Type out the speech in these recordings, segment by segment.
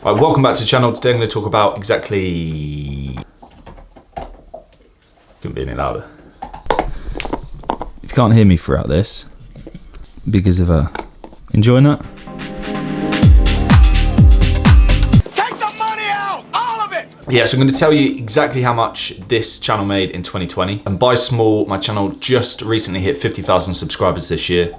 Alright, welcome back to the channel. Today I'm going to talk about exactly... Couldn't be any louder. If you can't hear me throughout this, because of enjoying that? Take the money out! All of it! Yeah, so I'm going to tell you exactly how much this channel made in 2020. And by small, my channel just recently hit 50,000 subscribers this year.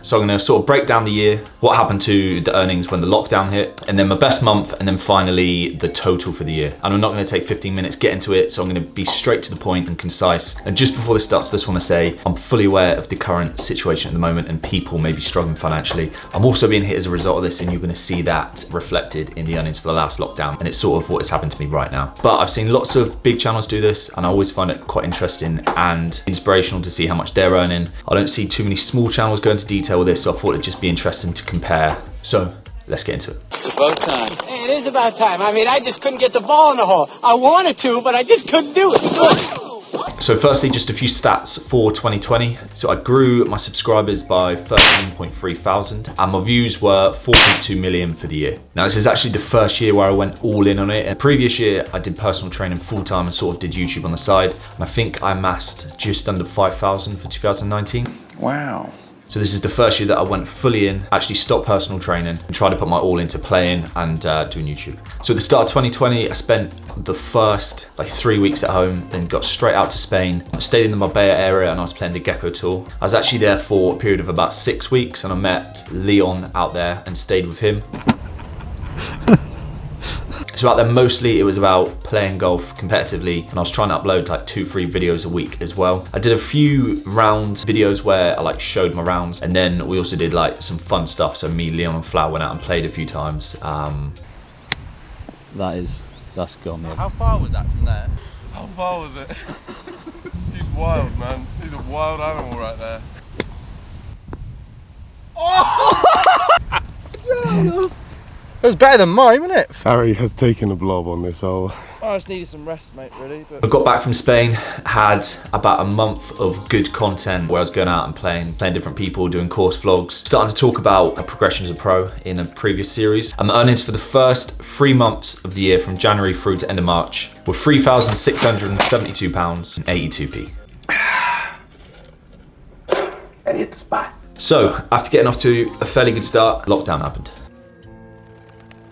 So I'm going to sort of break down the year, what happened to the earnings when the lockdown hit, and then my best month, and then finally the total for the year. And I'm not going to take 15 minutes, get into it, so I'm going to be straight to the point and concise. And just before this starts, I just want to say I'm fully aware of the current situation at the moment and people may be struggling financially. I'm also being hit as a result of this, and you're going to see that reflected in the earnings for the last lockdown, and it's sort of what has happened to me right now. But I've seen lots of big channels do this, and I always find it quite interesting and inspirational to see how much they're earning. I don't see too many small channels go into detail with this, so I thought it'd just be interesting to compare. So let's get into it. It's about time. Hey, it is about time. I mean, I just couldn't get the ball in the hole. I wanted to, but I just couldn't do it. So firstly, just a few stats for 2020. So I grew my subscribers by 13.3 thousand and my views were 4.2 million for the year. Now this is actually the first year where I went all in on it. And the previous year I did personal training full time and sort of did YouTube on the side. And I think I amassed just under 5,000 for 2019. Wow. So this is the first year that I went fully in, actually stopped personal training and tried to put my all into playing and doing YouTube. So at the start of 2020, I spent the first 3 weeks at home, then got straight out to Spain. I stayed in the Marbella area and I was playing the Gecko Tour. I was actually there for a period of about 6 weeks and I met Leon out there and stayed with him. So out there mostly it was about playing golf competitively, and I was trying to upload 2-3 videos a week as well. I did a few round videos where I showed my rounds, and then we also did some fun stuff. So me, Leon and Flower went out and played a few times. That's gone there. How far was that from there? How far was it? He's wild, man. He's a wild animal right there. Oh! It was better than mine, wasn't it? Harry has taken a blob on this hole. I just needed some rest, mate, really. But... I got back from Spain, had about a month of good content where I was going out and playing different people, doing course vlogs, starting to talk about progression as a pro in a previous series. And my earnings for the first 3 months of the year, from January through to end of March, were £3,672 and 82p. And hit the spot. So after getting off to a fairly good start, lockdown happened.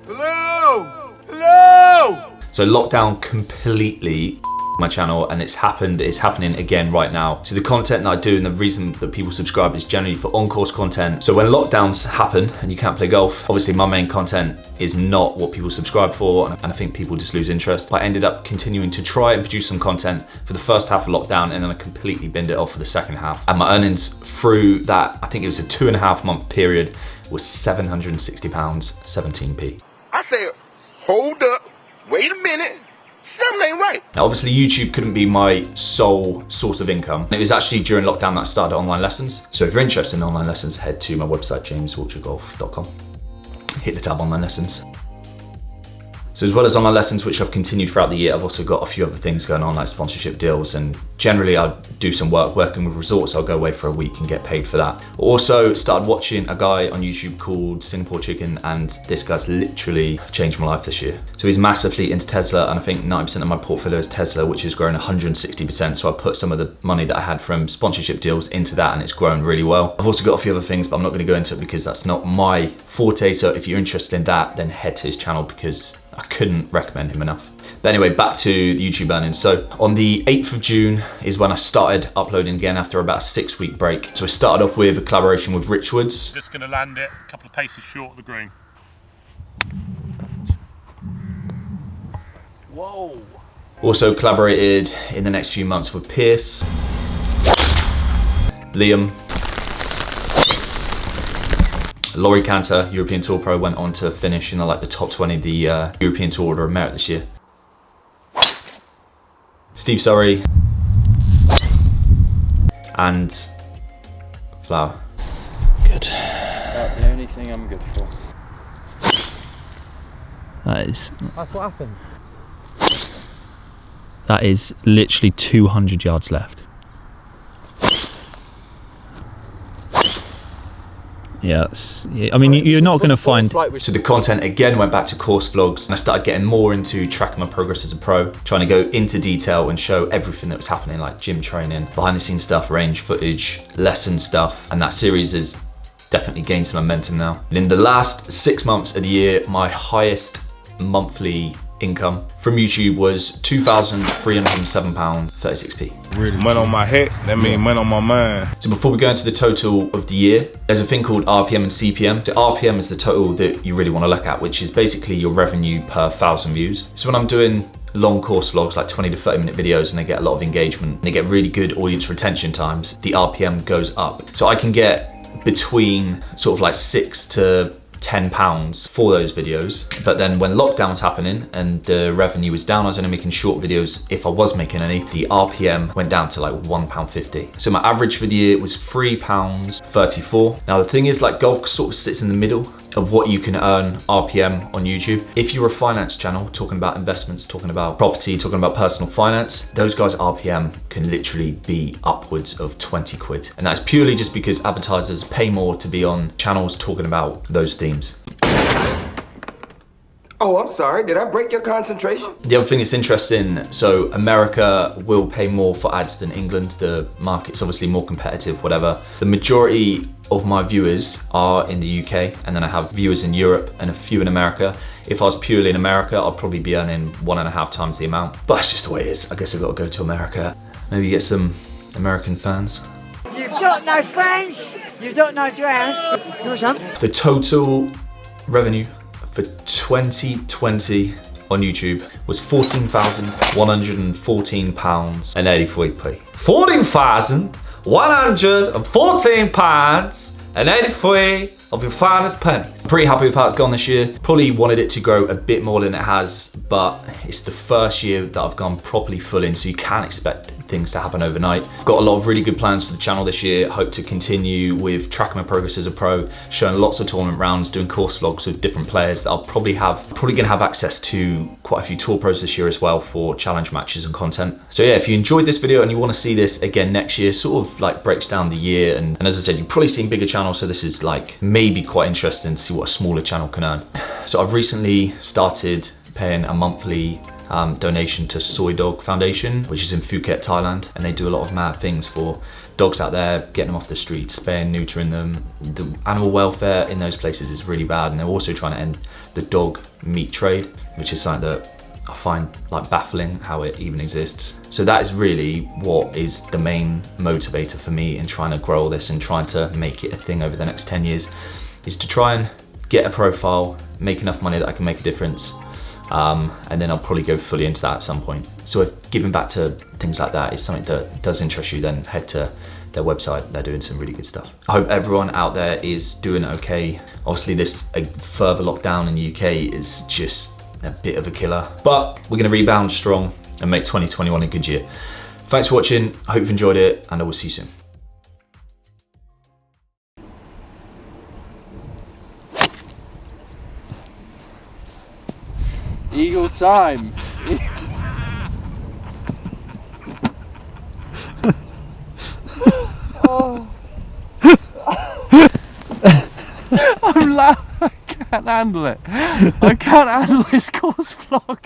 Hello! Hello! So lockdown completely my channel, and it's happening again right now. So the content that I do and the reason that people subscribe is generally for on-course content. So when lockdowns happen and you can't play golf, obviously my main content is not what people subscribe for, and I think people just lose interest. But I ended up continuing to try and produce some content for the first half of lockdown, and then I completely binned it off for the second half. And my earnings through that, I think it was a 2.5 month period, was £760, 17p. I said, hold up, wait a minute, something ain't right. Now obviously YouTube couldn't be my sole source of income. It was actually during lockdown that I started online lessons. So if you're interested in online lessons, head to my website, jameswiltshiregolf.com. Hit the tab online lessons. So as well as online lessons, which I've continued throughout the year, I've also got a few other things going on, like sponsorship deals, and generally I'll do some working with resorts. I'll go away for a week and get paid for that. Also started watching a guy on YouTube called Singapore Chicken, and this guy's literally changed my life this year. So he's massively into Tesla, and I think 90% of my portfolio is Tesla, which has grown 160%. So I put some of the money that I had from sponsorship deals into that, and it's grown really well. I've also got a few other things, but I'm not gonna go into it because that's not my forte. So if you're interested in that, then head to his channel because I couldn't recommend him enough. But anyway, back to the YouTube earnings. So on the 8th of June is when I started uploading again after about a 6-week break. So I started off with a collaboration with Rich Woods. Just going to land it a couple of paces short of the green. Whoa. Also collaborated in the next few months with Pierce, Liam, Laurie Cantor, European Tour Pro, went on to finish in the top 20 of the European Tour Order of Merit this year. Steve Surrey and Flower. Good. That's the only thing I'm good for. That's what happened. That is literally 200 yards left. Yeah, I mean, you're not going to find... So the content again went back to course vlogs, and I started getting more into tracking my progress as a pro, trying to go into detail and show everything that was happening, like gym training, behind the scenes stuff, range footage, lesson stuff, and that series has definitely gained some momentum now. And in the last 6 months of the year, my highest monthly income from YouTube was £2,307, 36p. Really? Money on my head, that means money on my mind. So before we go into the total of the year, there's a thing called RPM and CPM. So RPM is the total that you really want to look at, which is basically your revenue per 1,000 views. So when I'm doing long course vlogs, like 20 to 30 minute videos, and they get a lot of engagement, and they get really good audience retention times, the RPM goes up. So I can get between sort of like £6 to £10 for those videos. But then when lockdown was happening and the revenue was down, I was only making short videos. If I was making any, the RPM went down to like £1.50. So my average for the year was £3.34. Now the thing is, like, golf sort of sits in the middle of what you can earn RPM on YouTube. If you're a finance channel, talking about investments, talking about property, talking about personal finance, those guys' RPM can literally be upwards of 20 quid. And that's purely just because advertisers pay more to be on channels talking about those themes. Oh, I'm sorry, did I break your concentration? The other thing that's interesting, so America will pay more for ads than England. The market's obviously more competitive, whatever. The majority of my viewers are in the UK, and then I have viewers in Europe and a few in America. If I was purely in America, I'd probably be earning 1.5 times the amount. But that's just the way it is. I guess I've got to go to America. Maybe get some American fans. You've got no friends, you don't know drowned. No, son. The total revenue for 2020 on YouTube was £14,114 and 84p. £14,114 and 83 of your finest pennies. I'm pretty happy with how it's gone this year. Probably wanted it to grow a bit more than it has, but it's the first year that I've gone properly full in, so you can't expect things to happen overnight. I've got a lot of really good plans for the channel this year. Hope to continue with tracking my progress as a pro, showing lots of tournament rounds, doing course vlogs with different players that I'll probably gonna have access to quite a few tour pros this year as well for challenge matches and content. So yeah, if you enjoyed this video and you wanna see this again next year, sort of like breaks down the year, and as I said, you've probably seen bigger channels, so this is like maybe quite interesting to see what a smaller channel can earn. So I've recently started paying a monthly donation to Soy Dog Foundation, which is in Phuket, Thailand, and they do a lot of mad things for dogs out there, getting them off the streets, spaying, neutering them. The animal welfare in those places is really bad, and they're also trying to end the dog meat trade, which is something that I find like baffling how it even exists. So that is really what is the main motivator for me in trying to grow this and trying to make it a thing over the next 10 years, is to try and get a profile, make enough money that I can make a difference, and then I'll probably go fully into that at some point. So if giving back to things like that is something that does interest you, then head to their website. They're doing some really good stuff. I hope everyone out there is doing okay. Obviously this further lockdown in the UK is just a bit of a killer, but we're gonna rebound strong and make 2021 a good year. Thanks for watching. I hope you've enjoyed it, and I will see you soon. Eagle time. Oh. I'm loud. I can't handle it. I can't handle this course vlog.